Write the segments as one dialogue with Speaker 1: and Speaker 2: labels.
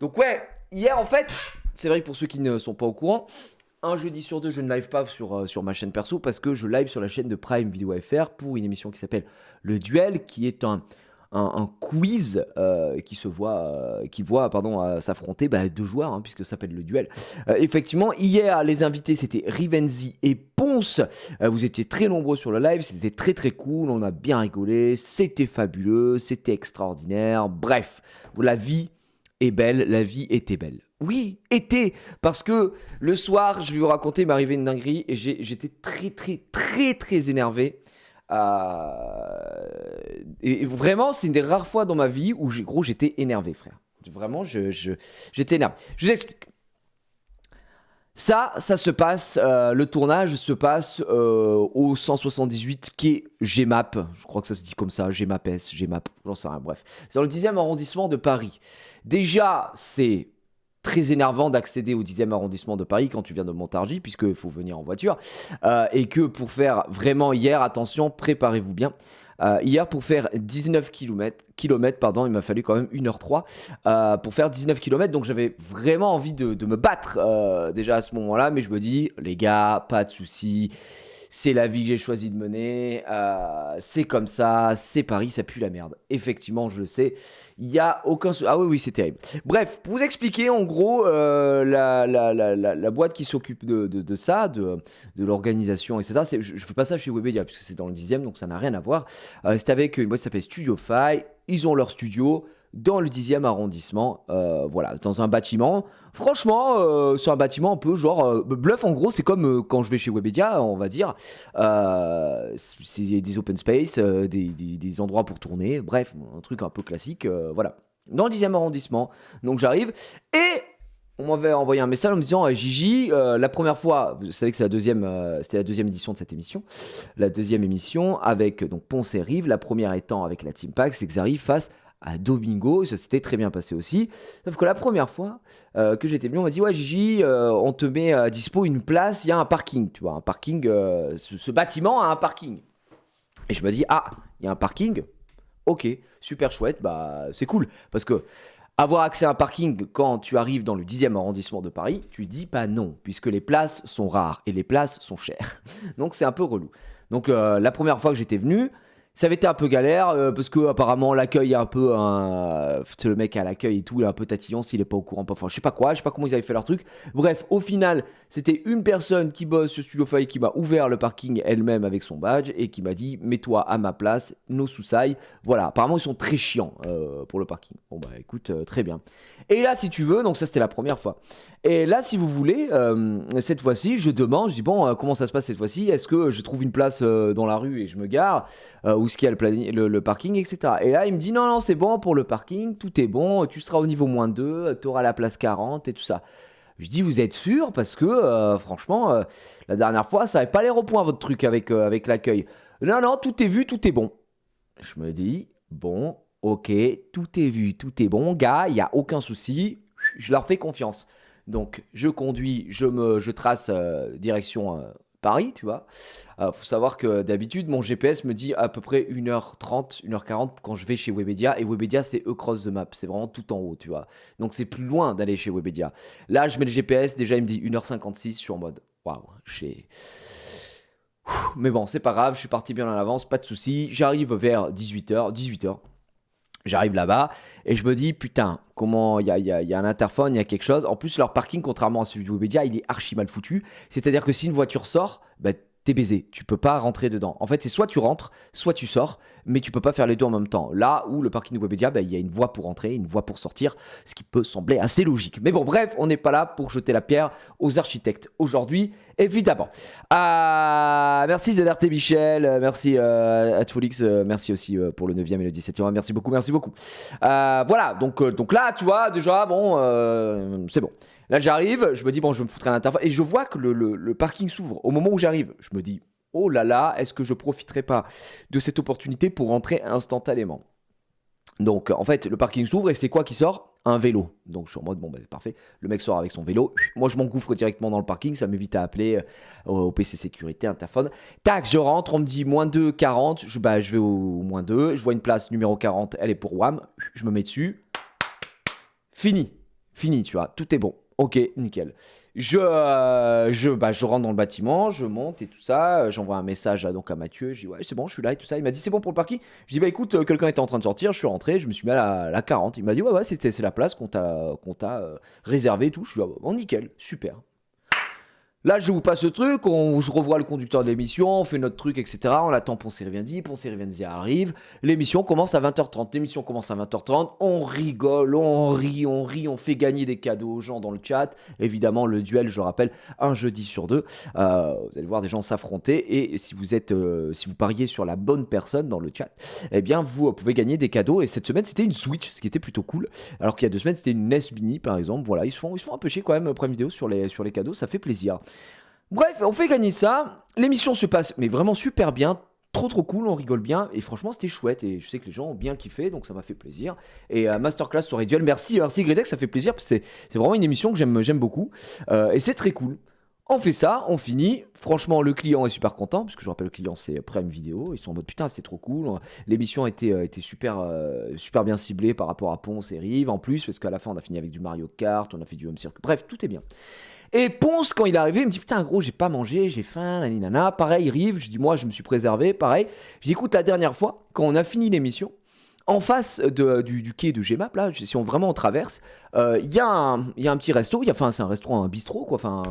Speaker 1: Donc ouais, hier en fait, c'est vrai que pour ceux qui ne sont pas au courant, un jeudi sur deux, je ne live pas sur ma chaîne perso parce que je live sur la chaîne de Prime Video FR pour une émission qui s'appelle Le Duel, qui est un quiz qui voit s'affronter deux joueurs, hein, puisque ça s'appelle Le Duel. Effectivement, hier, les invités, c'était Rivenzi et Ponce. Vous étiez très nombreux sur le live, c'était très très cool, on a bien rigolé, c'était fabuleux, c'était extraordinaire. Bref, la vie est belle, la vie était belle. Oui, était, parce que le soir, je vais vous raconter, il m'est arrivé une dinguerie et j'étais très très très très énervé. Et vraiment, c'est une des rares fois dans ma vie où j'étais énervé, frère. Vraiment, j'étais énervé. Je vous explique. Ça se passe, le tournage se passe au 178 quai GMAP. Je crois que ça se dit comme ça, GMAP S, GMAP, j'en sais rien, bref. C'est dans le 10e arrondissement de Paris. Déjà, c'est très énervant d'accéder au 10e arrondissement de Paris quand tu viens de Montargis, puisqu'il faut venir en voiture. Et que pour faire vraiment hier, attention, préparez-vous bien. Hier, pour faire 19 km, il m'a fallu quand même 1h03 pour faire 19 km. Donc j'avais vraiment envie de me battre déjà à ce moment-là. Mais je me dis, les gars, pas de soucis. C'est la vie que j'ai choisi de mener. C'est comme ça. C'est Paris, ça pue la merde. Effectivement, je le sais. Il n'y a aucun... Ah oui, c'est terrible. Bref, pour vous expliquer, en gros, la boîte qui s'occupe de ça, de l'organisation, etc. Je ne fais pas ça chez Webedia, puisque c'est dans le 10e, donc ça n'a rien à voir. C'est avec une boîte qui s'appelle StudioFi. Ils ont leur studio dans le 10e arrondissement, voilà, dans un bâtiment. Franchement, c'est un bâtiment un peu genre bluff. En gros, c'est comme quand je vais chez Webedia, on va dire. C'est des open space, des endroits pour tourner. Bref, un truc un peu classique, voilà. Dans le 10e arrondissement. Donc j'arrive et on m'avait envoyé un message en me disant Gigi, la première fois, vous savez que c'était la deuxième édition de cette émission, la deuxième émission avec donc Ponce et Rive, la première étant avec la Team Pack, c'est que j'arrive face à Domingo, et ça s'était très bien passé aussi. Sauf que la première fois que j'étais venu, on m'a dit ouais Gigi, on te met à dispo une place, il y a un parking, tu vois, un parking, ce bâtiment a un parking. Et je me dis ah, il y a un parking, ok, super chouette, bah c'est cool, parce que avoir accès à un parking quand tu arrives dans le 10e arrondissement de Paris, tu dis pas non, puisque les places sont rares et les places sont chères. Donc c'est un peu relou. Donc la première fois que j'étais venu, ça avait été un peu galère parce que apparemment l'accueil est un peu le mec à l'accueil et tout, il est un peu tatillon s'il est pas au courant, enfin je sais pas comment ils avaient fait leur truc. Bref, au final, c'était une personne qui bosse sur StudioFi qui m'a ouvert le parking elle-même avec son badge et qui m'a dit mets-toi à ma place, no soucis. Voilà, apparemment ils sont très chiants pour le parking. Bon bah écoute, très bien. Et là si tu veux, donc ça c'était la première fois. Et là si vous voulez, cette fois-ci je demande, je dis bon comment ça se passe cette fois-ci, est-ce que je trouve une place dans la rue et je me gare où est-ce qu'il y a le parking, etc. Et là il me dit non c'est bon pour le parking, tout est bon, tu seras au niveau -2, tu auras la place 40 et tout ça. Je dis vous êtes sûr parce que franchement la dernière fois ça n'avait pas l'air au point votre truc avec l'accueil. Non tout est vu, tout est bon. Je me dis bon ok tout est vu, tout est bon gars, il n'y a aucun souci, je leur fais confiance. Donc je conduis, je trace direction Paris, tu vois. Faut savoir que d'habitude mon GPS me dit à peu près 1h30, 1h40 quand je vais chez Webedia, et Webedia c'est across the map, c'est vraiment tout en haut, tu vois. Donc c'est plus loin d'aller chez Webedia. Là je mets le GPS, déjà il me dit 1h56, je suis en mode waouh, mais bon, c'est pas grave, je suis parti bien en avance, pas de souci. J'arrive vers 18h. J'arrive là-bas et je me dis putain, comment il y a un interphone, il y a quelque chose. En plus, leur parking, contrairement à celui de Webedia, il est archi mal foutu. C'est-à-dire que si une voiture sort, bah, t'es baisé. Tu peux pas rentrer dedans. En fait, c'est soit tu rentres, soit tu sors, mais tu peux pas faire les deux en même temps. Là où le parking de Webedia, bah, il y a une voie pour entrer, une voie pour sortir, ce qui peut sembler assez logique. Mais bon, bref, on n'est pas là pour jeter la pierre aux architectes aujourd'hui, évidemment. Merci ZRT Michel, merci à Twolix, merci aussi pour le 9e et le 17e. Merci beaucoup. Voilà, donc là, tu vois, déjà, bon, c'est bon. Là, j'arrive, je me dis, bon, je vais me foutre à l'interphone. Et je vois que le parking s'ouvre. Au moment où j'arrive, je me dis, oh là là, est-ce que je profiterai pas de cette opportunité pour rentrer instantanément? Donc, en fait, le parking s'ouvre et c'est quoi qui sort? Un vélo. Donc, je suis en mode, bon, bah, c'est parfait. Le mec sort avec son vélo. Moi, je m'engouffre directement dans le parking. Ça m'évite à appeler au PC sécurité, interphone. Tac, je rentre. On me dit -2, 40. Je vais au -2. Je vois une place numéro 40. Elle est pour WAM. Je me mets dessus. Fini. fini, tu vois, tout est bon. Ok, nickel. Je rentre dans le bâtiment, je monte et tout ça. J'envoie un message donc à Mathieu. Je dis ouais, c'est bon, je suis là et tout ça. Il m'a dit c'est bon pour le parking. Je dis bah écoute, quelqu'un était en train de sortir. Je suis rentré, je me suis mis à la 40. Il m'a dit ouais, c'est la place qu'on t'a réservée et tout. Je suis là, bon, nickel, super. Là, je vous passe le truc, je revois le conducteur de l'émission, on fait notre truc, etc. On attend Ponce et Rivenzi arrive. L'émission commence à 20h30. L'émission commence à 20h30. On rigole, on rit, on fait gagner des cadeaux aux gens dans le chat. Évidemment, le duel, je rappelle, un jeudi sur deux. Vous allez voir des gens s'affronter. Et si vous pariez sur la bonne personne dans le chat, eh bien, vous pouvez gagner des cadeaux. Et cette semaine, c'était une Switch, ce qui était plutôt cool. Alors qu'il y a 2 semaines, c'était une NES Mini, par exemple. Voilà, ils se font un peu chier quand même, Prime Vidéo, sur les cadeaux. Ça fait plaisir. Bref, on fait gagner ça. L'émission se passe, mais vraiment super bien. Trop cool, on rigole bien. Et franchement, c'était chouette. Et je sais que les gens ont bien kiffé, donc ça m'a fait plaisir. Et Masterclass sur Duel, merci Gredex, ça fait plaisir. Parce que c'est vraiment une émission que j'aime beaucoup. Et c'est très cool. On fait ça, on finit. Franchement, le client est super content, parce que je rappelle, le client, c'est Prime Vidéo. Ils sont en mode putain, c'est trop cool. L'émission a été super bien ciblée par rapport à Ponce et Rive. En plus, parce qu'à la fin, on a fini avec du Mario Kart, on a fait du Home Circuit. Bref, tout est bien. Et Ponce, quand il est arrivé, il me dit putain, gros, j'ai pas mangé, j'ai faim, naninana. Pareil, Rive, je dis moi, je me suis préservé. Pareil, je dis écoute, la dernière fois, quand on a fini l'émission, en face du quai de Gmap, là, si on vraiment on traverse, il y a un petit resto, c'est un restaurant, un bistrot, quoi, enfin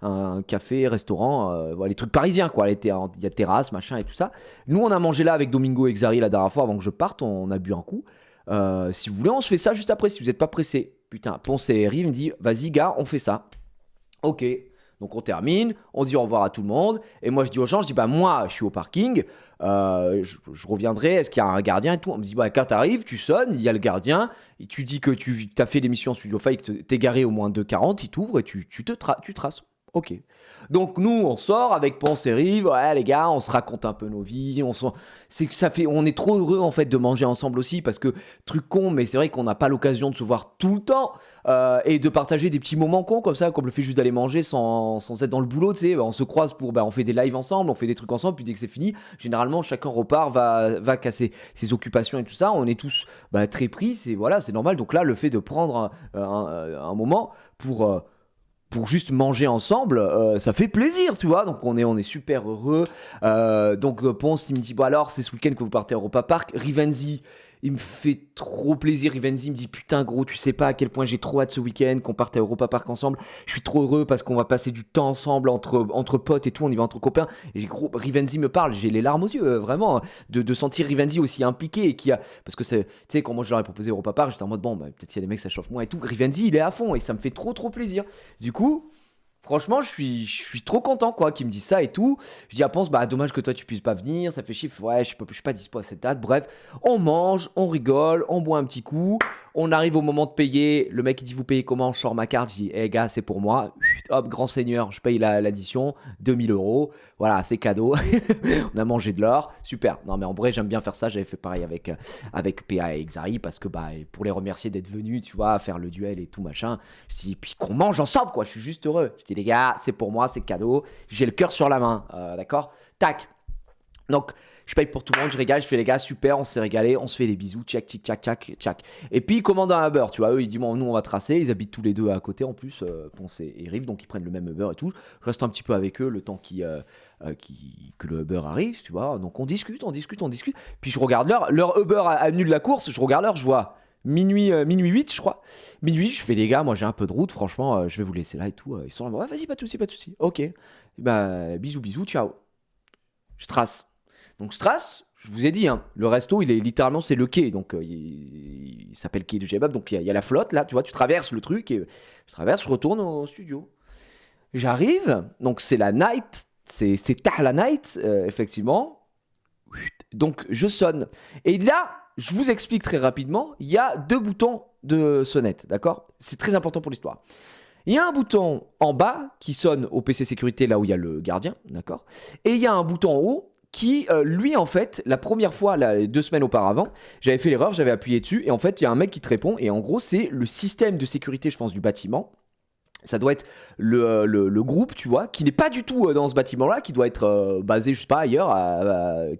Speaker 1: un café, restaurant, les trucs parisiens, quoi. Il y a terrasse, machin et tout ça. Nous, on a mangé là avec Domingo et Xari la dernière fois avant que je parte, on a bu un coup. Si vous voulez, on se fait ça juste après, si vous n'êtes pas pressé. Putain, Ponce et Rive me dit vas-y, gars, on fait ça. Ok, donc on termine, on dit au revoir à tout le monde, et moi je dis aux gens, je dis bah moi je suis au parking, je reviendrai, est-ce qu'il y a un gardien et tout. On me dit bah quand t'arrives, tu sonnes, il y a le gardien, et tu dis que tu as fait l'émission Studio Fake, t'es garé au moins 2h40, il t'ouvre et tu traces. Ok. Donc nous on sort avec Ponce et Rive, ouais les gars, on se raconte un peu nos vies, on est trop heureux en fait de manger ensemble aussi, parce que truc con, mais c'est vrai qu'on n'a pas l'occasion de se voir tout le temps. Et de partager des petits moments cons comme ça, comme le fait juste d'aller manger sans être dans le boulot, tu sais. On se croise on fait des lives ensemble, on fait des trucs ensemble, puis dès que c'est fini, généralement chacun repart, va casser ses occupations et tout ça. On est tous très pris, c'est normal. Donc là, le fait de prendre un moment pour juste manger ensemble, ça fait plaisir, tu vois. Donc on est super heureux. Donc Ponce, il me dit bon alors, c'est ce week-end que vous partez à Europa Park. Rivenzi, il me fait trop plaisir. Rivenzi me dit putain gros, tu sais pas à quel point j'ai trop hâte ce week-end qu'on parte à Europa Park ensemble. Je suis trop heureux parce qu'on va passer du temps ensemble entre potes et tout, on y va entre copains. Et gros, Rivenzi me parle, j'ai les larmes aux yeux, vraiment, de sentir Rivenzi aussi impliqué et parce que tu sais, quand moi je leur ai proposé Europa Park, j'étais en mode bon, peut-être qu'il y a des mecs ça chauffe moins et tout. Rivenzi, il est à fond et ça me fait trop plaisir. Du coup, franchement, je suis trop content, quoi, qu'il me dise ça et tout. Je dis à Ponce, dommage que toi tu puisses pas venir, ça fait chiffre, ouais, je suis pas dispo à cette date. Bref, on mange, on rigole, on boit un petit coup. On arrive au moment de payer. Le mec il dit vous payez comment? Je sors ma carte, je dis gars, c'est pour moi. Hop, grand seigneur, je paye l'addition, 2000 €. Voilà, c'est cadeau. On a mangé de l'or, super. Non mais en vrai j'aime bien faire ça. J'avais fait pareil avec PA et Xari parce que pour les remercier d'être venus, tu vois, faire le duel et tout machin. Je dis puis qu'on mange ensemble, quoi. Je suis juste heureux. Je dis les gars, c'est pour moi, c'est cadeau. J'ai le cœur sur la main, d'accord. Tac. Donc, je paye pour tout le monde, je régale, je fais les gars, super, on s'est régalé, on se fait des bisous, tchac, tchac, tchac, tchac. Et puis, ils commandent un Uber, tu vois, eux, ils disent, bon, nous, on va tracer, ils habitent tous les deux à côté en plus, Ponce et Rive, donc ils prennent le même Uber et tout. Je reste un petit peu avec eux le temps que le Uber arrive, tu vois. Donc, on discute. Puis, je regarde l'heure, leur Uber annule la course, je regarde l'heure, je vois minuit 8, je crois. Minuit, je fais les gars, moi, j'ai un peu de route, franchement, je vais vous laisser là et tout. Ils sont là, ouais, vas-y, pas de soucis. Ok. Bisous, ciao. Je trace. Donc Strass, je vous ai dit, le resto, il est littéralement, c'est le quai, donc il s'appelle quai de Gmap, donc il y a la flotte là, tu vois, tu traverses le truc et je retourne au studio. J'arrive, donc c'est la night, c'est tard la night, effectivement. Donc je sonne. Et là, je vous explique très rapidement, il y a 2 boutons de sonnette, d'accord? C'est très important pour l'histoire. Il y a un bouton en bas qui sonne au PC sécurité, là où il y a le gardien, d'accord? Et il y a un bouton en haut qui, lui, en fait, la première fois, 2 semaines auparavant, j'avais fait l'erreur, j'avais appuyé dessus, et en fait, il y a un mec qui te répond, et en gros, c'est le système de sécurité, je pense, du bâtiment. Ça doit être le groupe, tu vois, qui n'est pas du tout dans ce bâtiment-là, qui doit être basé, je sais pas, ailleurs,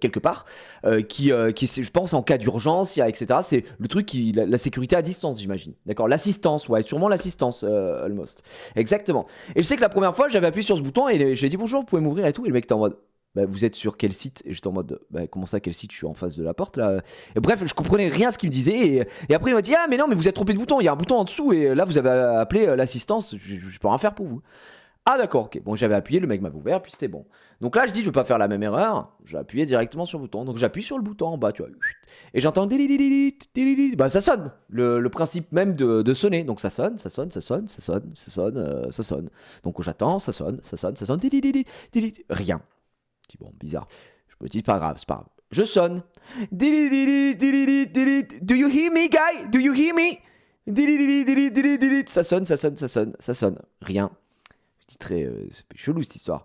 Speaker 1: quelque part, qui je pense, en cas d'urgence, etc. C'est le truc la sécurité à distance, j'imagine. D'accord, l'assistance, ouais, sûrement l'assistance, almost. Exactement. Et je sais que la première fois, j'avais appuyé sur ce bouton et j'ai dit bonjour, vous pouvez m'ouvrir et tout. Et le mec était en mode, bah, vous êtes sur quel site? Et j'étais en mode, bah, comment ça, quel site? Je suis en face de la porte là. Et bref, je comprenais rien à ce qu'il me disait. Et après, il m'a dit, ah, mais non, mais vous êtes trompé de bouton. Il y a un bouton en dessous. Et là, vous avez appelé l'assistance. Je peux rien faire pour vous. Ah, d'accord, ok. Bon, j'avais appuyé, le mec m'avait ouvert, puis c'était bon. Donc là, je dis, je veux pas faire la même erreur. J'ai appuyé directement sur le bouton. Donc j'appuie sur le bouton en bas, tu vois. Et j'entends. Bah, ça sonne. Le principe même de sonner. Donc ça sonne, ça sonne, ça sonne, ça sonne, ça sonne, ça sonne. Donc j'attends, ça sonne, ça sonne, ça sonne. Rien. Je dis, bon, bizarre. Je me dis, pas grave, c'est pas grave. Je sonne. Do you hear me, guy? Do you hear me? Ça sonne, ça sonne, ça sonne, ça sonne. Rien. Je dis très c'est chelou cette histoire.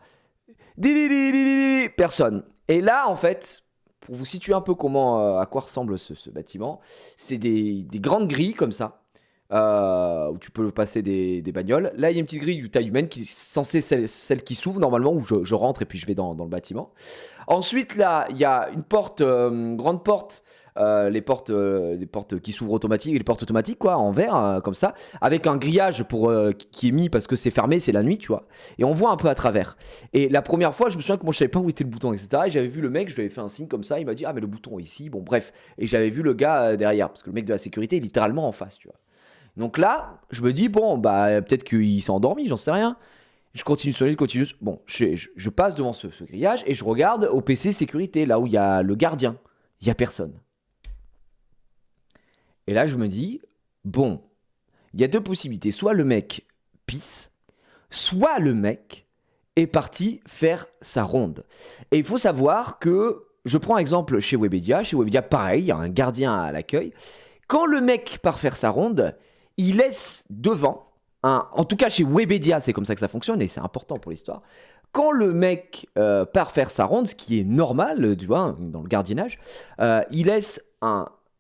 Speaker 1: Personne. Et là, en fait, pour vous situer un peu à quoi ressemble ce bâtiment, c'est des grandes grilles comme ça. Où tu peux passer des bagnoles. Là, il y a une petite grille de taille humaine qui est censée celle qui s'ouvre normalement, où je rentre et puis je vais dans le bâtiment. Ensuite, là, il y a une porte, grande porte, les portes qui s'ouvrent automatiques, les portes automatiques, quoi, en verre, comme ça, avec un grillage qui est mis parce que c'est fermé, c'est la nuit, tu vois. Et on voit un peu à travers. Et la première fois, je me souviens que moi, je savais pas où était le bouton, etc. Et j'avais vu le mec, je lui avais fait un signe comme ça, il m'a dit, ah, mais le bouton est ici, bon, bref. Et j'avais vu le gars derrière, parce que le mec de la sécurité est littéralement en face, tu vois. Donc là, je me dis, bon, bah, peut-être qu'il s'est endormi, j'en sais rien. Je continue de sonner, Bon, je passe devant ce grillage et je regarde au PC sécurité, là où il y a le gardien. Il n'y a personne. Et là, je me dis, bon, il y a deux possibilités. Soit le mec pisse, soit le mec est parti faire sa ronde. Et il faut savoir que, je prends exemple chez Webedia. Chez Webedia, pareil, il y a un gardien à l'accueil. Quand le mec part faire sa ronde, il laisse devant, en tout cas chez Webedia, c'est comme ça que ça fonctionne et c'est important pour l'histoire. Quand le mec part faire sa ronde, ce qui est normal, tu vois, dans le gardiennage, il laisse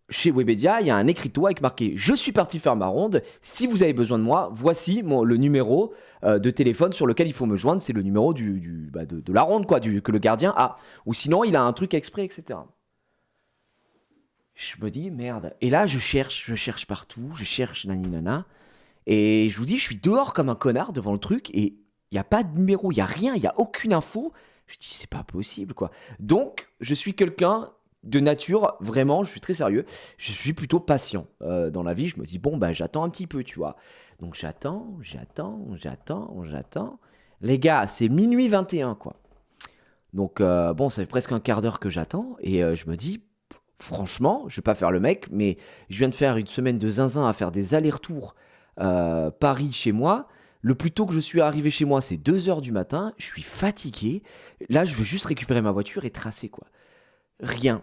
Speaker 1: chez Webedia, il y a un écriteau avec marqué « Je suis parti faire ma ronde, si vous avez besoin de moi, voici le numéro de téléphone sur lequel il faut me joindre, c'est le numéro de la ronde quoi, que le gardien a. Ou sinon, il a un truc exprès, etc. » Je me dis, merde. Et là, je cherche partout, je cherche nana. Et je vous dis, je suis dehors comme un connard devant le truc et il n'y a pas de numéro, il n'y a rien, il n'y a aucune info. Je dis, c'est pas possible, quoi. Donc, je suis quelqu'un de nature, vraiment, je suis très sérieux. Je suis plutôt patient dans la vie. Je me dis, bon, bah, j'attends un petit peu, tu vois. Donc, j'attends. Les gars, c'est minuit 21, quoi. Donc, bon, ça fait presque un quart d'heure que j'attends. Et je me dis, franchement, je vais pas faire le mec, mais je viens de faire une semaine de zinzin à faire des allers-retours Paris chez moi. Le plus tôt que je suis arrivé chez moi, c'est 2h du matin. Je suis fatigué. Là, je veux juste récupérer ma voiture et tracer, quoi. Rien.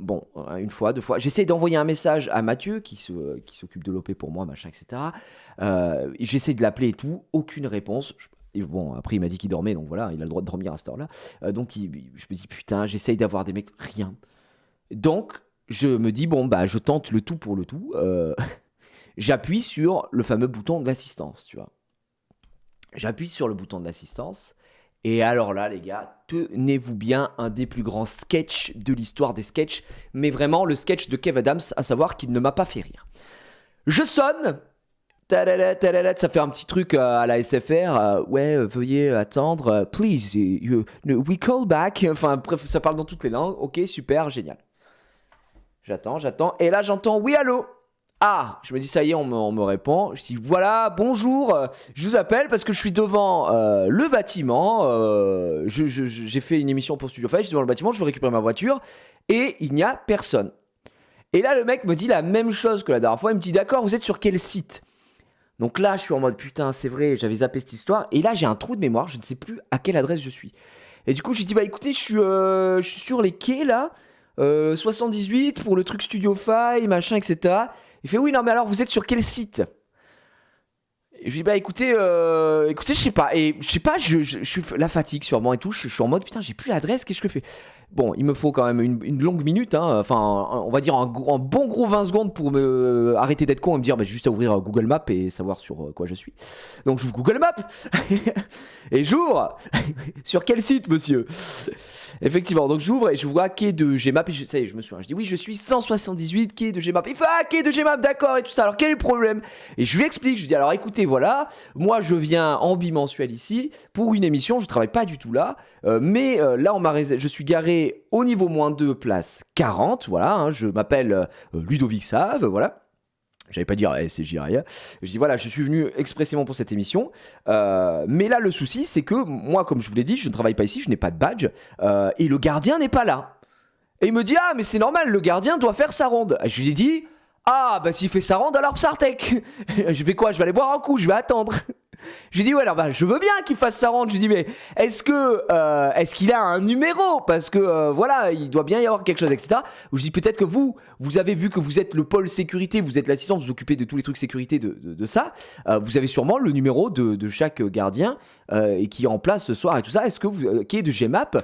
Speaker 1: Bon, une fois, deux fois. J'essaie d'envoyer un message à Mathieu, qui s'occupe de l'OP pour moi, machin, etc. J'essaie de l'appeler et tout. Aucune réponse. Et bon, après, il m'a dit qu'il dormait, donc voilà, il a le droit de dormir à cette heure-là. Donc, je me dis, putain, j'essaye d'avoir des mecs. Rien. Donc, je me dis, bon, bah, je tente le tout pour le tout. J'appuie sur le fameux bouton de l'assistance, tu vois. J'appuie sur le bouton de l'assistance. Et alors là, les gars, tenez-vous bien, un des plus grands sketchs de l'histoire des sketchs. Mais vraiment, le sketch de Kev Adams, à savoir qu'il ne m'a pas fait rire. Je sonne. Ça fait un petit truc à la SFR. Ouais, veuillez attendre. Please, we call back. Enfin, bref, ça parle dans toutes les langues. Ok, super, génial. J'attends. Et là, j'entends oui, allô. Ah, je me dis, ça y est, on me répond. Je dis, voilà, bonjour, je vous appelle parce que je suis devant le bâtiment. J'ai fait une émission pour Studio Five, je suis devant le bâtiment, je veux récupérer ma voiture et il n'y a personne. Et là, le mec me dit la même chose que la dernière fois. Il me dit, d'accord, vous êtes sur quel site? Donc là, je suis en mode, putain, c'est vrai, j'avais zappé cette histoire. Et là, j'ai un trou de mémoire, je ne sais plus à quelle adresse je suis. Et du coup, je lui dis, bah écoutez, je suis sur les quais là, 78 pour le truc Studio Five, machin, etc. Il fait oui, non, mais alors vous êtes sur quel site? Et je lui dis bah écoutez, je sais pas. Et je sais pas, je suis la fatigue sûrement et tout. Je suis en mode putain, j'ai plus l'adresse, qu'est-ce que je fais? Bon, il me faut quand même une longue minute, hein. Enfin, on va dire un bon gros 20 secondes pour me arrêter d'être con et me dire, bah, j'ai juste à ouvrir Google Maps et savoir sur quoi je suis. Donc, j'ouvre Google Maps et j'ouvre. Sur quel site, monsieur? Effectivement, donc j'ouvre et je vois quai de Gmap et ça y est, je me souviens. Je dis oui, je suis 178 quai de Gmap. Il fait ah, quai de Gmap, d'accord et tout ça. Alors, quel est le problème? Et je lui explique, je lui dis alors écoutez, voilà, moi je viens en bimensuel ici pour une émission, je travaille pas du tout là, mais là je suis garé au niveau -2, place 40, voilà, hein, je m'appelle Ludovic Save, voilà. J'allais pas dire SCJ rien. Je dis voilà, je suis venu expressément pour cette émission. Mais là, le souci, c'est que moi, comme je vous l'ai dit, je ne travaille pas ici, je n'ai pas de badge. Et le gardien n'est pas là. Et il me dit ah, mais c'est normal, le gardien doit faire sa ronde. Et je lui ai dit ah, bah s'il fait sa ronde, alors Psartek. Je vais quoi? Je vais aller boire un coup, je vais attendre. Je lui dis ouais alors bah je veux bien qu'il fasse sa ronde. Je lui dis mais est-ce qu'il a un numéro parce que voilà il doit bien y avoir quelque chose etc. Ou je dis peut-être que vous avez vu que vous êtes le pôle sécurité, vous êtes l'assistant, vous vous occupez de tous les trucs sécurité de ça. Vous avez sûrement le numéro de chaque gardien et qui est en place ce soir et tout ça. Est-ce que vous qui est de Gmap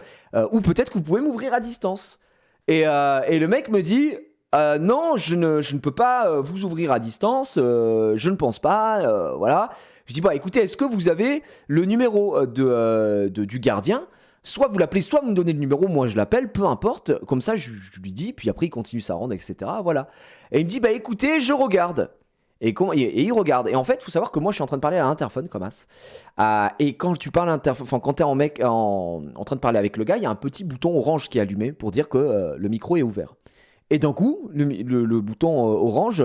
Speaker 1: ou peut-être que vous pouvez m'ouvrir à distance et le mec me dit non je ne peux pas vous ouvrir à distance. Je ne pense pas voilà. Je dis bah écoutez, est-ce que vous avez le numéro du gardien? Soit vous l'appelez, soit vous me donnez le numéro, moi je l'appelle, peu importe. Comme ça je lui dis, puis après il continue sa ronde, etc. Voilà. Et il me dit bah écoutez, je regarde. Et il regarde. Et en fait, il faut savoir que moi je suis en train de parler à l'interphone, comme as. Et quand tu parles à l'interphone, enfin quand t'es en train de parler avec le gars, il y a un petit bouton orange qui est allumé pour dire que le micro est ouvert. Et d'un coup, le bouton orange,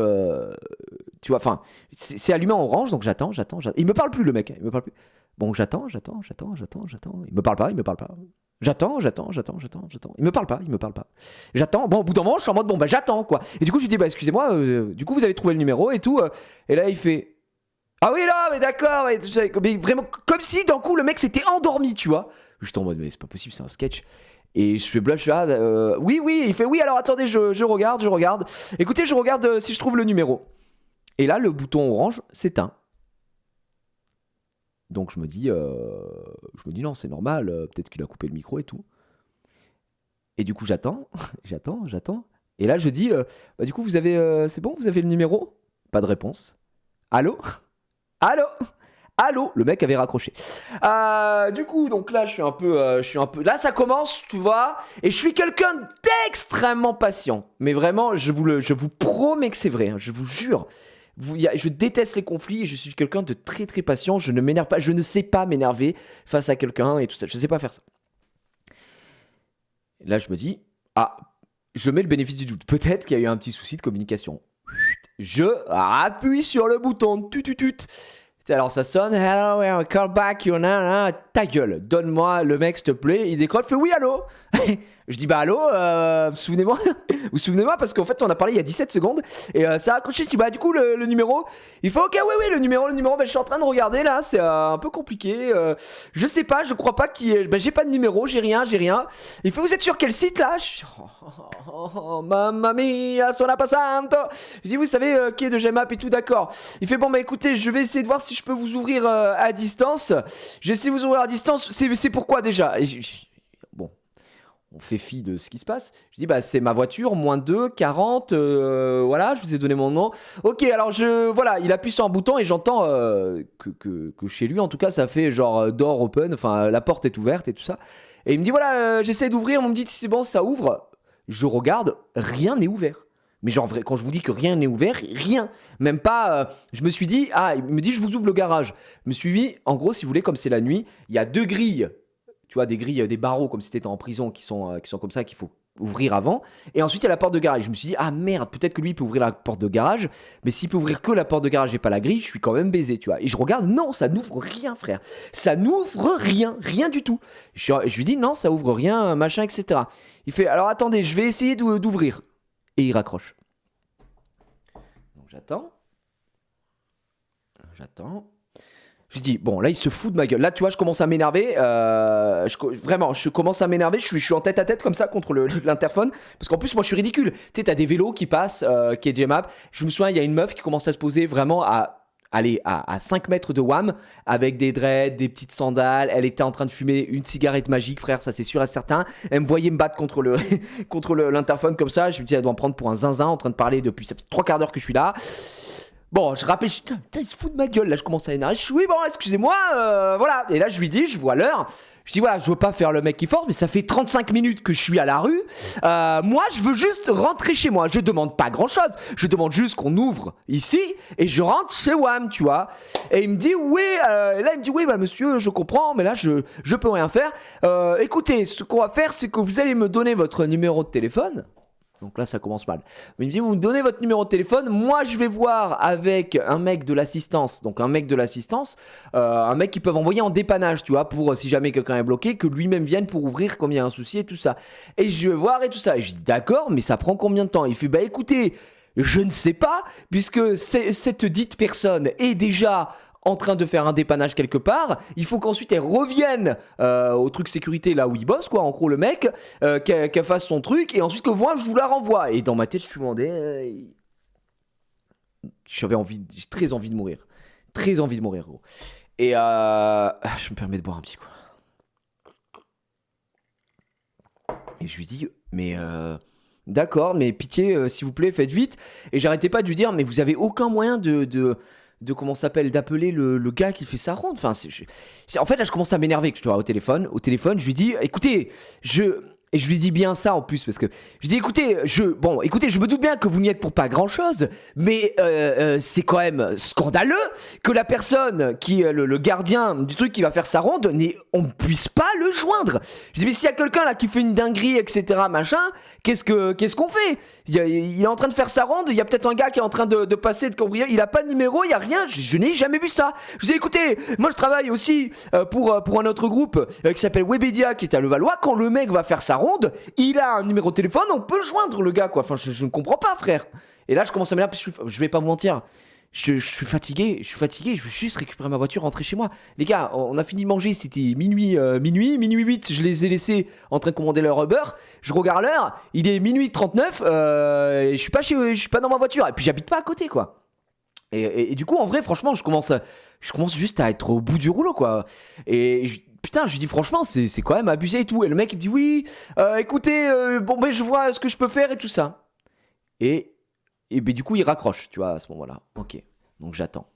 Speaker 1: tu vois, enfin, c'est allumé en orange, donc j'attends. Il me parle plus, le mec, il me parle plus. Bon, j'attends. Il me parle pas. J'attends. Il me parle pas. J'attends. Bon, au bout d'un moment, je suis en mode, bon, bah, j'attends, quoi. Et du coup, je lui dis, bah, excusez-moi, du coup, vous avez trouvé le numéro et tout. Et là, il fait, ah oui, là, mais d'accord. Mais vraiment, comme si, d'un coup, le mec s'était endormi, tu vois. J'étais en mode, mais c'est pas possible, c'est un sketch. Et je fais bluff, je fais oui, il fait oui, alors attendez, je regarde. Écoutez, je regarde si je trouve le numéro. Et là, le bouton orange s'éteint. Donc je me dis non, c'est normal, peut-être qu'il a coupé le micro et tout. Et du coup, j'attends. Et là, je dis, bah du coup, vous avez, c'est bon, vous avez le numéro? Pas de réponse. Allô? Allô, le mec avait raccroché. Du coup, donc là, je suis un peu. Là, ça commence, tu vois. Et je suis quelqu'un d'extrêmement patient. Mais vraiment, je vous promets que c'est vrai. Hein, je vous jure. Je déteste les conflits et je suis quelqu'un de très très patient. Je ne m'énerve pas. Je ne sais pas m'énerver face à quelqu'un et tout ça. Je ne sais pas faire ça. Et là, je me dis, je mets le bénéfice du doute. Peut-être qu'il y a eu un petit souci de communication. Je appuie sur le bouton. Alors ça sonne, hello, call back, ta gueule, donne-moi le mec s'il te plaît. Il décroche, fait oui, allô. Je dis bah allô, vous souvenez-moi parce qu'en fait on a parlé il y a 17 secondes et ça a accroché. Je dis bah du coup le numéro, il faut ok oui le numéro, bah, je suis en train de regarder là, c'est un peu compliqué. Je sais pas, je crois pas qu'il y ait, bah, j'ai pas de numéro, j'ai rien. Il faut vous êtes sur quel site là? Mamma mia, sono passanto. Je dis vous savez qui est de Gmap et tout, d'accord. Il fait bon bah écoutez, je vais essayer de voir si je peux vous ouvrir à distance. J'essaie de vous ouvrir à distance. C'est pourquoi déjà? Bon, on fait fi de ce qui se passe. Je dis bah c'est ma voiture, -2, 40, voilà, je vous ai donné mon nom. Ok, alors voilà, il appuie sur un bouton et j'entends que chez lui en tout cas ça fait genre door open, enfin la porte est ouverte et tout ça. Et il me dit voilà, j'essaie d'ouvrir, on me dit si c'est bon, ça ouvre. Je regarde, rien n'est ouvert. Mais genre, quand je vous dis que rien n'est ouvert, rien. Même pas, je me suis dit, il me dit, je vous ouvre le garage. Je me suis dit, en gros, si vous voulez, comme c'est la nuit, il y a 2 grilles. Tu vois, des grilles, des barreaux, comme si t'étais en prison, qui sont comme ça, qu'il faut ouvrir avant. Et ensuite, il y a la porte de garage. Je me suis dit, merde, peut-être que lui, il peut ouvrir la porte de garage. Mais s'il peut ouvrir que la porte de garage et pas la grille, je suis quand même baisé, tu vois. Et je regarde, non, ça n'ouvre rien, frère. Ça n'ouvre rien du tout. Je lui dis, non, ça ouvre rien, machin, etc. Il fait, alors attendez, je vais essayer d'ouvrir. Et il raccroche. Donc j'attends. Je dis, bon, là, il se fout de ma gueule. Là, tu vois, je commence à m'énerver. Vraiment, je commence à m'énerver. Je suis en tête à tête comme ça contre l'interphone. Parce qu'en plus, moi, je suis ridicule. Tu sais, t'as des vélos qui passent, qui est Gmap. Je me souviens, il y a une meuf qui commence à se poser vraiment à allez, à 5 mètres de WAM, avec des dreads, des petites sandales. Elle était en train de fumer une cigarette magique, frère, ça c'est sûr et certain. Elle me voyait me battre contre l'interphone comme ça. Je me dis, elle doit me prendre pour un zinzin en train de parler depuis, ça fait 3 quarts d'heure que je suis là. Bon, je rappelle, putain, il se fout de ma gueule, là je commence à énerver. Je dis, oui, bon, excusez-moi, voilà. Et là, je lui dis, je vois l'heure. Je dis, voilà, je veux pas faire le mec qui force, mais ça fait 35 minutes que je suis à la rue. Moi, je veux juste rentrer chez moi. Je demande pas grand chose. Je demande juste qu'on ouvre ici et je rentre chez WAM, tu vois. Et il me dit, oui, là, il me dit, oui, bah, monsieur, je comprends, mais là, je peux rien faire. Écoutez, ce qu'on va faire, c'est que vous allez me donner votre numéro de téléphone. Donc là, ça commence mal. Mais il me dit, vous me donnez votre numéro de téléphone. Moi, je vais voir avec un mec de l'assistance. Donc, un mec de l'assistance, un mec qui peut envoyer en dépannage, tu vois, pour si jamais quelqu'un est bloqué, que lui-même vienne pour ouvrir comme il y a un souci et tout ça. Et je vais voir et tout ça. Et je dis, d'accord, mais ça prend combien de temps? Il fait, bah écoutez, je ne sais pas, puisque cette dite personne est déjà en train de faire un dépannage quelque part, il faut qu'ensuite elle revienne au truc sécurité là où il bosse, quoi, en gros le mec, qu'elle fasse son truc, et ensuite que moi je vous la renvoie. Et dans ma tête je suis demandé, j'ai très envie de mourir, gros. Et je me permets de boire un petit coup. Et je lui dis, mais d'accord, mais pitié, s'il vous plaît, faites vite. Et j'arrêtais pas de lui dire, mais vous avez aucun moyen de comment ça s'appelle, d'appeler le gars qui fait sa ronde. Enfin, en fait, là, je commence à m'énerver, tu vois, au téléphone, je lui dis, écoutez, et je lui dis bien ça en plus, parce que je dis, écoutez, je me doute bien que vous n'y êtes pour pas grand chose, mais c'est quand même scandaleux que la personne qui est le gardien du truc qui va faire sa ronde, on ne puisse pas le joindre. Je dis, mais s'il y a quelqu'un là qui fait une dinguerie, etc., machin, qu'est-ce qu'on fait? Il est en train de faire sa ronde, il y a peut-être un gars qui est en train de passer de cambrioleur, il a pas de numéro, il y a rien, je n'ai jamais vu ça. Je dis, écoutez, moi je travaille aussi pour un autre groupe qui s'appelle Webedia, qui est à Levallois. Quand le mec va faire sa ronde, il a un numéro de téléphone, on peut le joindre, le gars, quoi. Enfin, je ne comprends pas, frère. Et là, je commence à m'énerver, je vais pas vous mentir. Je suis fatigué, je veux juste récupérer ma voiture, rentrer chez moi. Les gars, on a fini de manger, c'était minuit 8, je les ai laissés en train de commander leur Uber. Je regarde l'heure, il est minuit 39, je suis pas dans ma voiture, et puis j'habite pas à côté, quoi. Et du coup, en vrai, franchement, je commence juste à être au bout du rouleau, quoi. Putain, je lui dis franchement, c'est quand même abusé et tout. Et le mec, il me dit oui, écoutez, bon, ben je vois ce que je peux faire et tout ça. Et ben, du coup, il raccroche, tu vois, à ce moment-là. Ok, donc j'attends.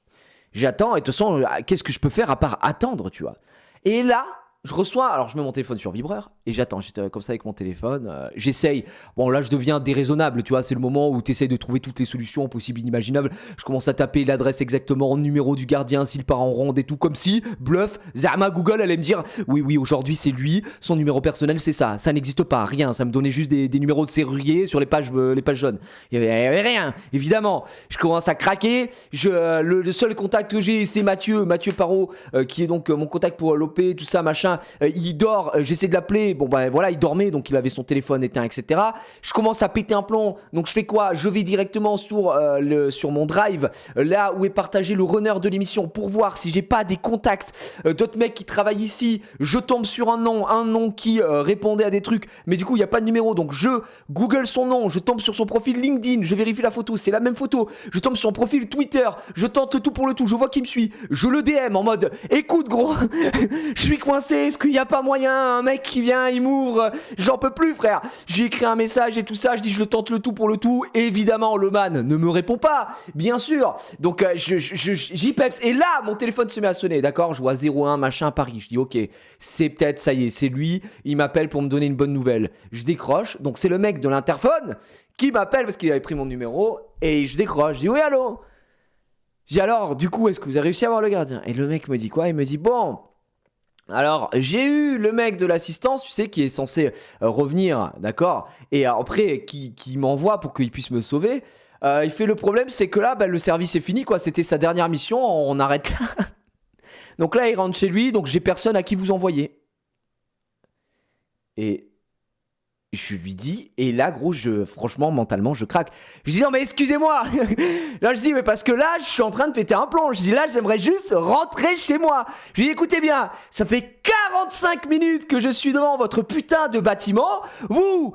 Speaker 1: Et de toute façon, qu'est-ce que je peux faire à part attendre, tu vois. Et là, je reçois, alors je mets mon téléphone sur vibreur et j'attends, j'étais comme ça avec mon téléphone, j'essaye, bon là je deviens déraisonnable, tu vois, c'est le moment où tu essayes de trouver toutes les solutions possibles, inimaginables, je commence à taper l'adresse exactement, le numéro du gardien, s'il part en ronde et tout, comme si, bluff, Zama Google allait me dire, oui, aujourd'hui c'est lui, son numéro personnel c'est ça n'existe pas, rien, ça me donnait juste des numéros de serrurier sur les pages jaunes, il y avait rien, évidemment, je commence à craquer, le seul contact que j'ai c'est Mathieu Parot, qui est donc mon contact pour l'OP, tout ça, machin. Il dort, j'essaie de l'appeler, bon bah voilà, il dormait, donc il avait son téléphone éteint, etc. Je commence à péter un plomb, donc je fais quoi? Je vais directement sur mon drive, là où est partagé le runner de l'émission, pour voir si j'ai pas des contacts d'autres mecs qui travaillent ici. Je tombe sur un nom qui répondait à des trucs, mais du coup il n'y a pas de numéro, donc je google son nom, je tombe sur son profil LinkedIn, je vérifie la photo, c'est la même photo, je tombe sur son profil Twitter, je tente le tout pour le tout, je vois qu'il me suit, je le DM en mode, écoute gros, je suis coincé, est-ce qu'il n'y a pas moyen, un mec qui vient, il m'ouvre, j'en peux plus frère. J'ai écrit un message et tout ça, je dis je le tente le tout pour le tout, évidemment le man ne me répond pas, bien sûr, donc j'y peps, et là mon téléphone se met à sonner, d'accord, je vois 01 machin Paris, je dis ok, c'est peut-être, ça y est, c'est lui, il m'appelle pour me donner une bonne nouvelle, je décroche, donc c'est le mec de l'interphone qui m'appelle parce qu'il avait pris mon numéro, et je décroche, je dis oui allô, je dis alors du coup est-ce que vous avez réussi à voir le gardien? Et le mec me dit quoi? Il me dit bon, alors, j'ai eu le mec de l'assistance, tu sais, qui est censé revenir, d'accord, et après, qui m'envoie pour qu'il puisse me sauver. Il fait le problème, c'est que là, le service est fini, quoi. C'était sa dernière mission, on arrête là. Donc là, il rentre chez lui, donc j'ai personne à qui vous envoyer. Et je lui dis, et là gros, franchement mentalement je craque. Je dis non mais excusez-moi. Là je dis mais parce que là je suis en train de péter un plomb. Je dis là j'aimerais juste rentrer chez moi. Je dis écoutez bien, ça fait 45 minutes que je suis devant votre putain de bâtiment. Bon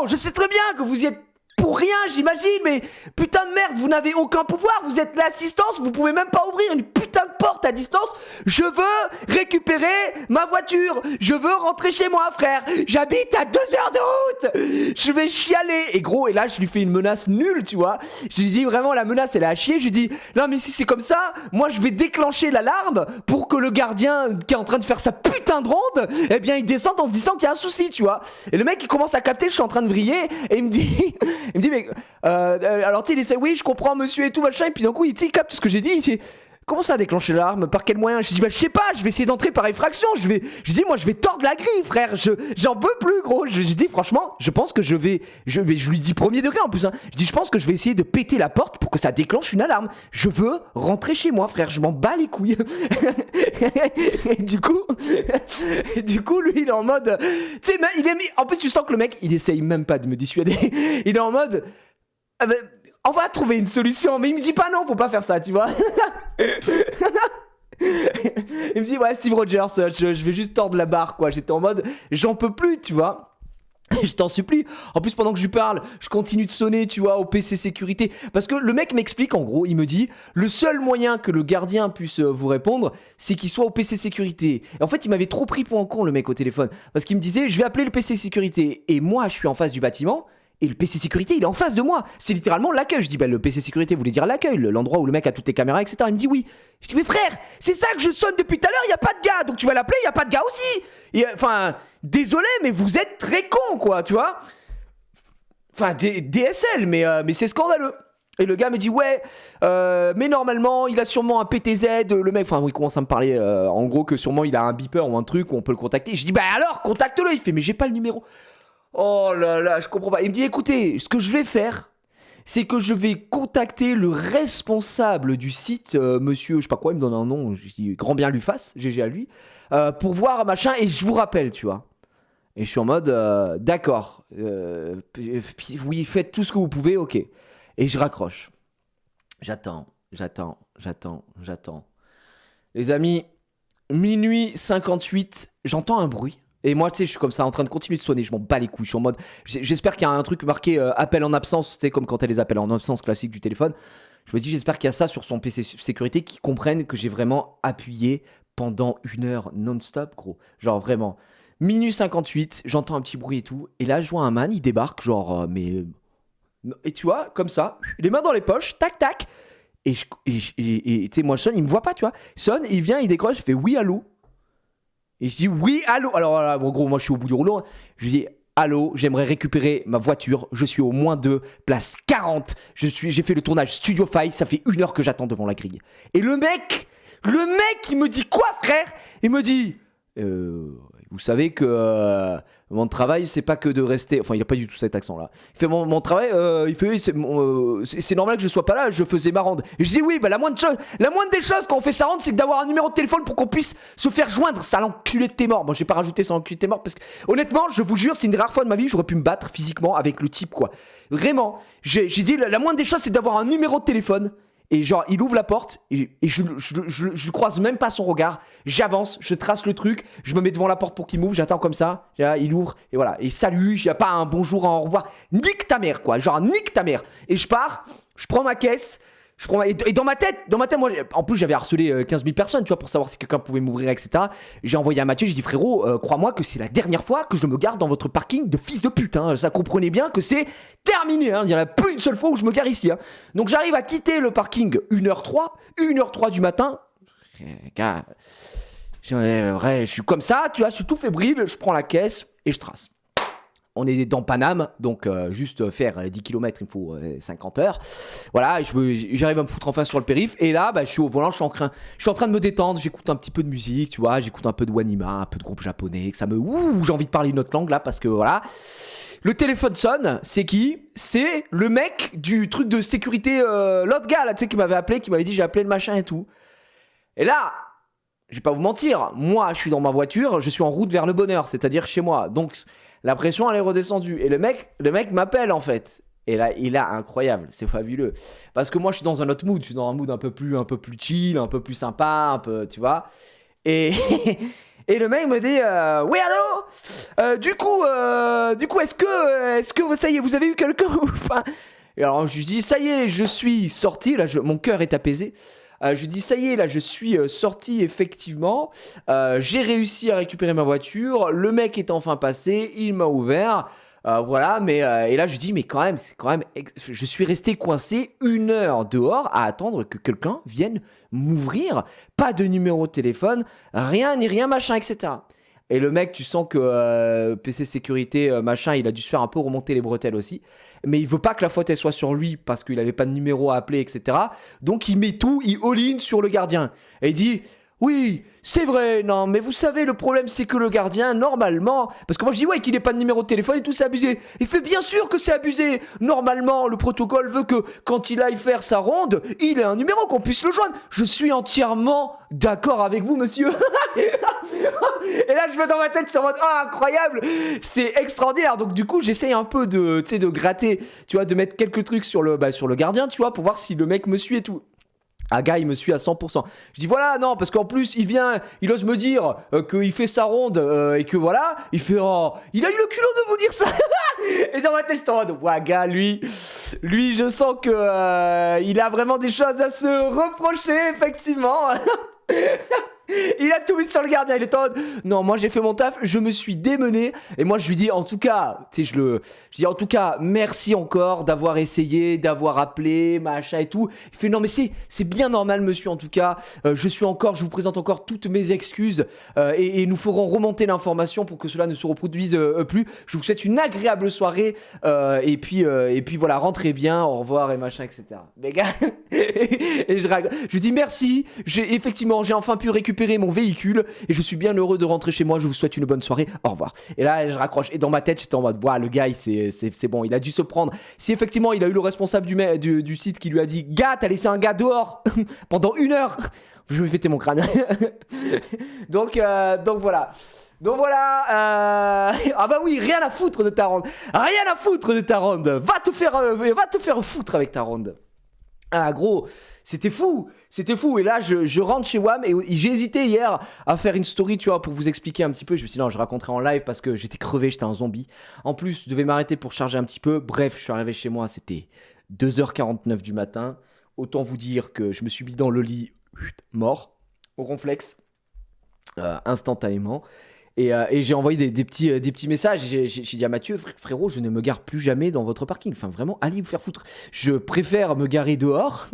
Speaker 1: je sais très bien que vous y êtes Pour rien, j'imagine, mais putain de merde, vous n'avez aucun pouvoir, vous êtes l'assistance, vous pouvez même pas ouvrir une putain de porte à distance. Je veux récupérer ma voiture, je veux rentrer chez moi, frère. J'habite à 2 heures de route. Je vais chialer. Et gros, et là, je lui fais une menace nulle, tu vois. Je lui dis vraiment, la menace, elle est à chier. Je lui dis, non, mais si c'est comme ça, moi, je vais déclencher l'alarme pour que le gardien qui est en train de faire sa putain de ronde, eh bien, il descende en se disant qu'il y a un souci, tu vois. Et le mec, il commence à capter, je suis en train de vriller, et il me dit, mais, alors, tu sais, il essaie, oui, je comprends, monsieur, et tout, machin, et puis d'un coup, il capte ce que j'ai dit, il dit, comment ça déclencher l'alarme? Par quel moyen? Je dis, bah, je sais pas, je vais essayer d'entrer par effraction. Je dis, moi, je vais tordre la grille, frère. J'en peux plus, gros. Je dis, franchement, je pense que je lui dis premier degré en plus, hein. Je dis, je pense que je vais essayer de péter la porte pour que ça déclenche une alarme. Je veux rentrer chez moi, frère. Je m'en bats les couilles. et du coup, lui, il est en mode, tu sais, en plus, tu sens que le mec, il essaye même pas de me dissuader. Il est en mode, ah ben, on va trouver une solution, mais il me dit pas non, faut pas faire ça, tu vois. Il me dit, ouais, Steve Rogers, je vais juste tordre la barre, quoi. J'étais en mode, j'en peux plus, tu vois. Je t'en supplie. En plus, pendant que je lui parle, je continue de sonner, tu vois, au PC sécurité. Parce que le mec m'explique, en gros, il me dit, le seul moyen que le gardien puisse vous répondre, c'est qu'il soit au PC sécurité. Et en fait, il m'avait trop pris pour un con, le mec, au téléphone. Parce qu'il me disait, je vais appeler le PC sécurité. Et moi, je suis en face du bâtiment. Et le PC sécurité, il est en face de moi. C'est littéralement l'accueil. Je dis, bah, le PC sécurité voulait dire l'accueil, l'endroit où le mec a toutes les caméras, etc. Il me dit oui. Je dis, mais frère, c'est ça que je sonne depuis tout à l'heure, il n'y a pas de gars. Donc tu vas l'appeler, il n'y a pas de gars aussi. Et, enfin, désolé, mais vous êtes très con, quoi, tu vois. Enfin, DSL, mais c'est scandaleux. Et le gars me dit, ouais, mais normalement, il a sûrement un PTZ. Le mec, enfin, il commence à me parler, en gros, que sûrement il a un beeper ou un truc où on peut le contacter. Je dis, bah alors, contacte-le. Il fait, mais j'ai pas le numéro. Oh là là, je comprends pas. Il me dit, écoutez, ce que je vais faire, c'est que je vais contacter le responsable du site, monsieur, je sais pas quoi, il me donne un nom, je dis, grand bien lui fasse, GG à lui, pour voir machin, et je vous rappelle, tu vois. Et je suis en mode, d'accord, oui, faites tout ce que vous pouvez, ok. Et je raccroche. J'attends. Les amis, minuit 58, j'entends un bruit. Et moi, tu sais, je suis comme ça en train de continuer de sonner, je m'en bats les couilles, je suis en mode, j'espère qu'il y a un truc marqué appel en absence, tu sais, comme quand t'as les appels en absence classiques du téléphone. Je me dis, j'espère qu'il y a ça sur son PC sécurité, qui comprennent que j'ai vraiment appuyé pendant 1 heure non-stop, gros. Genre vraiment. Minuit 58, j'entends un petit bruit et tout, et là, je vois un man, il débarque, genre, mais... Et tu vois, comme ça, les mains dans les poches, tac, tac. Et tu sais, moi, je sonne, il me voit pas, tu vois. Il sonne, il vient, il décroche, il fait oui, allô. Et je dis oui, allô. Alors voilà, bon, gros, moi je suis au bout du rouleau. Je lui dis allô, j'aimerais récupérer ma voiture. Je suis au -2, place 40. J'ai fait le tournage Studio File. Ça fait 1 heure que j'attends devant la grille. Et le mec, il me dit quoi, frère? Il me dit vous savez que mon travail, c'est pas que de rester. Enfin, il a pas du tout cet accent-là. Il fait mon travail, il fait c'est normal que je sois pas là, je faisais ma ronde. Et je dis oui, bah la moindre des choses quand on fait sa ronde, c'est d'avoir un numéro de téléphone pour qu'on puisse se faire joindre. Ça l'enculé de tes morts. Bon, j'ai pas rajouté ça l'enculé de tes morts parce que honnêtement, je vous jure, c'est une des rares fois de ma vie où j'aurais pu me battre physiquement avec le type, quoi. Vraiment, j'ai dit la moindre des choses, c'est d'avoir un numéro de téléphone. Et genre, il ouvre la porte et je croise même pas son regard. J'avance, je trace le truc, je me mets devant la porte pour qu'il m'ouvre, j'attends comme ça. Il ouvre et voilà. Et salut, il n'y a pas un bonjour, un au revoir. Nique ta mère, quoi. Genre, nique ta mère. Et je pars, je prends ma caisse. Et dans ma tête, moi, en plus, j'avais harcelé 15 000 personnes, tu vois, pour savoir si quelqu'un pouvait m'ouvrir, etc. J'ai envoyé à Mathieu, j'ai dit, frérot, crois-moi que c'est la dernière fois que je me garde dans votre parking de fils de pute, hein. Ça, comprenez bien que c'est terminé, hein. Il n'y en a plus une seule fois où je me gare ici, hein. Donc, j'arrive à quitter le parking 1h03 du matin. Gars, je suis comme ça, tu vois, je suis tout fébrile, je prends la caisse et je trace. On est dans Paname, donc juste faire 10 km, il me faut 50 heures. Voilà, j'arrive à me foutre enfin sur le périph'. Et là, bah, je suis au volant, je suis en train de me détendre. J'écoute un petit peu de musique, tu vois. J'écoute un peu de Wanima, un peu de groupe japonais. Que ça me... j'ai envie de parler une autre langue là, parce que voilà. Le téléphone sonne, c'est qui? C'est le mec du truc de sécurité, l'autre gars là, tu sais, qui m'avait appelé, qui m'avait dit j'ai appelé le machin et tout. Et là... je vais pas vous mentir, moi je suis dans ma voiture, je suis en route vers le bonheur, c'est-à-dire chez moi. Donc la pression elle est redescendue. Et le mec m'appelle en fait. Et là, il est incroyable, c'est fabuleux. Parce que moi je suis dans un autre mood, je suis dans un mood un peu plus chill, un peu plus sympa, un peu, tu vois. Et, Et le mec me dit oui, allô, du coup, est-ce que ça y est, vous avez eu quelqu'un ou pas? Et alors je lui dis ça y est, je suis sorti, là mon cœur est apaisé. Je lui dis ça y est, là je suis sorti effectivement. J'ai réussi à récupérer ma voiture. Le mec est enfin passé, il m'a ouvert. Voilà, mais et là je dis mais quand même, je suis resté coincé 1 heure dehors à attendre que quelqu'un vienne m'ouvrir. Pas de numéro de téléphone, rien ni rien machin, etc. Et le mec, tu sens que PC sécurité machin, il a dû se faire un peu remonter les bretelles aussi. Mais il veut pas que la faute elle soit sur lui parce qu'il avait pas de numéro à appeler, etc. Donc il met tout, il all-in sur le gardien. Et il dit oui, c'est vrai, non, mais vous savez, le problème c'est que le gardien, normalement. Parce que moi je dis ouais, qu'il ait pas de numéro de téléphone et tout, c'est abusé. Il fait bien sûr que c'est abusé. Normalement, le protocole veut que quand il aille faire sa ronde, il ait un numéro, qu'on puisse le joindre. Je suis entièrement d'accord avec vous, monsieur. Et là, je me dans ma tête, je suis en mode ah, incroyable, c'est extraordinaire. Donc, du coup, j'essaye un peu de gratter, tu vois, de mettre quelques trucs sur le gardien, tu vois, pour voir si le mec me suit et tout. Ah gars, il me suit à 100%. Je dis voilà, non, parce qu'en plus, il ose me dire qu'il fait sa ronde et que voilà, il fait oh, il a eu le culot de vous dire ça. Et dans ma tête, je en mode ouais, gars, lui, je sens que il a vraiment des choses à se reprocher, effectivement. Il a tout mis sur le gardien, il est en mode non, moi j'ai fait mon taf, je me suis démené. Et moi je lui dis en tout cas, tu sais, je dis en tout cas merci encore d'avoir essayé, d'avoir appelé, machin et tout. Il fait non mais c'est bien normal monsieur, en tout cas je vous présente encore toutes mes excuses et nous ferons remonter l'information pour que cela ne se reproduise plus. Je vous souhaite une agréable soirée et puis voilà, rentrez bien, au revoir et machin, etc. Les gars, et je dis merci, effectivement j'ai enfin pu récupérer mon véhicule et je suis bien heureux de rentrer chez moi, je vous souhaite une bonne soirée, au revoir. Et là je raccroche et dans ma tête j'étais en mode le gars c'est bon, il a dû se prendre. Si effectivement il a eu le responsable du site qui lui a dit gars, t'as laissé un gars dehors pendant 1 heure, je vais péter mon crâne. donc voilà. Donc voilà, ah bah oui, rien à foutre de ta ronde. Rien à foutre de ta ronde. Va te faire foutre avec ta ronde. Ah gros, c'était fou. Et là je rentre chez WAM et j'ai hésité hier à faire une story, tu vois, pour vous expliquer un petit peu. Je me suis dit non, je raconterai en live parce que j'étais crevé, j'étais un zombie. En plus, je devais m'arrêter pour charger un petit peu. Bref, je suis arrivé chez moi, c'était 2h49 du matin. Autant vous dire que je me suis mis dans le lit, mort, au ronflex, instantanément. Et j'ai envoyé des petits messages. J'ai dit à Mathieu, frérot, je ne me gare plus jamais dans votre parking. Enfin, vraiment, allez vous faire foutre. Je préfère me garer dehors,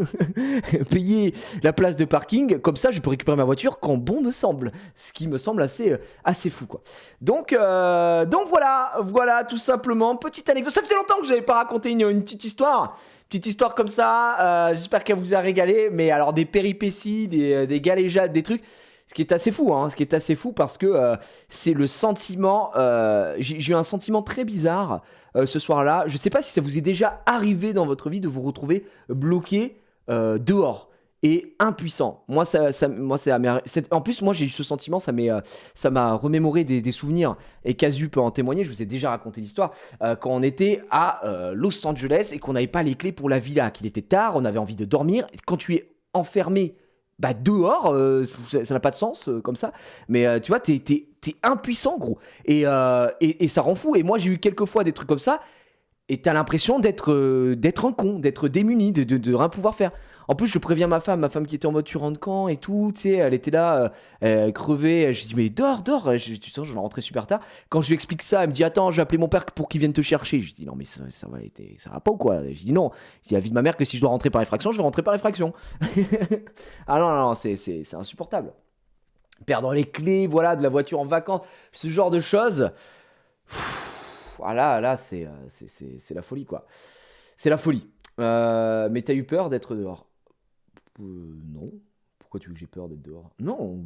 Speaker 1: payer la place de parking. Comme ça, je peux récupérer ma voiture quand bon me semble. Ce qui me semble assez fou, quoi. Donc voilà, tout simplement. Petite anecdote. Ça faisait longtemps que je n'avais pas raconté une petite histoire. Petite histoire comme ça. J'espère qu'elle vous a régalé. Mais alors, des péripéties, des galéjades, des trucs. Ce qui est assez fou parce que c'est le sentiment, j'ai eu un sentiment très bizarre ce soir-là. Je sais pas si ça vous est déjà arrivé dans votre vie de vous retrouver bloqué dehors et impuissant. Moi, en plus, moi j'ai eu ce sentiment, ça m'a remémoré des souvenirs et Casu peut en témoigner. Je vous ai déjà raconté l'histoire quand on était à Los Angeles et qu'on n'avait pas les clés pour la villa, qu'il était tard, on avait envie de dormir. Et quand tu es enfermé dehors, ça n'a pas de sens comme ça, mais tu vois, t'es impuissant, gros, et ça rend fou. Et moi j'ai eu quelques fois des trucs comme ça et t'as l'impression d'être un con, d'être démuni, de rien pouvoir faire. En plus je préviens ma femme qui était en mode tu rentres quand et tout, tu sais, elle était là crevée. Je dis mais dors, tu sens, je vais rentrer super tard. Quand je lui explique ça, elle me dit attends, je vais appeler mon père pour qu'il vienne te chercher. Je dis non mais ça va pas ou quoi? Je dis non, je dis à la vie de ma mère que si je dois rentrer par effraction, je vais rentrer par effraction. Ah non, c'est insupportable. Perdre les clés, voilà, de la voiture en vacances, ce genre de choses. Là, c'est la folie, quoi. C'est la folie. Mais t'as eu peur d'être dehors? Non. Pourquoi tu veux que j'ai peur d'être dehors? Non,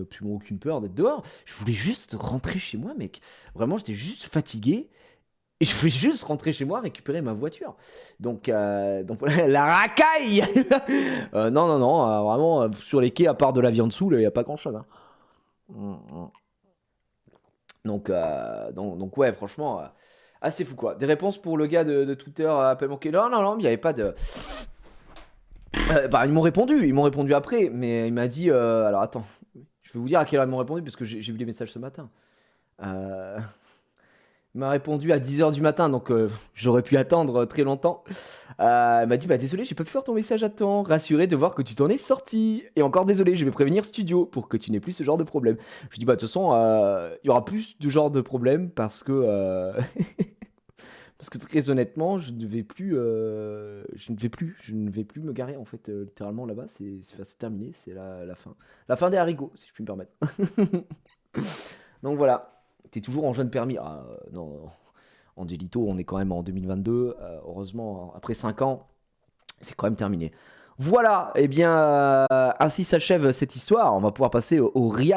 Speaker 1: absolument aucune peur d'être dehors. Je voulais juste rentrer chez moi, mec. Vraiment, j'étais juste fatigué. Et je voulais juste rentrer chez moi, récupérer ma voiture. Donc la racaille. Non, vraiment, sur les quais, à part de la viande saoule, il n'y a pas grand-chose. Hein. Donc ouais, franchement, assez fou, quoi. Des réponses pour le gars de Twitter, appelle manqué. Non, il n'y avait pas de... ils m'ont répondu après, mais il m'a dit... alors attends, Je vais vous dire à quelle heure ils m'ont répondu parce que j'ai vu les messages ce matin. Euh, Il m'a répondu à 10h du matin, donc j'aurais pu attendre très longtemps. Il m'a dit bah désolé, j'ai pas pu voir ton message à temps. Rassuré de voir que tu t'en es sorti. Et encore désolé, je vais prévenir Studio pour que tu n'aies plus ce genre de problème. Je dis bah de toute façon, il y aura plus de genre de problème parce que parce que très honnêtement, je ne vais plus me garer en fait littéralement là-bas. C'est terminé, c'est la fin, la fin des haricots si je puis me permettre. Donc voilà. T'es toujours en jeune permis. Ah, non, Angelito, on est quand même en 2022. Heureusement, après 5 ans, c'est quand même terminé. Voilà, et bien, ainsi s'achève cette histoire. On va pouvoir passer au react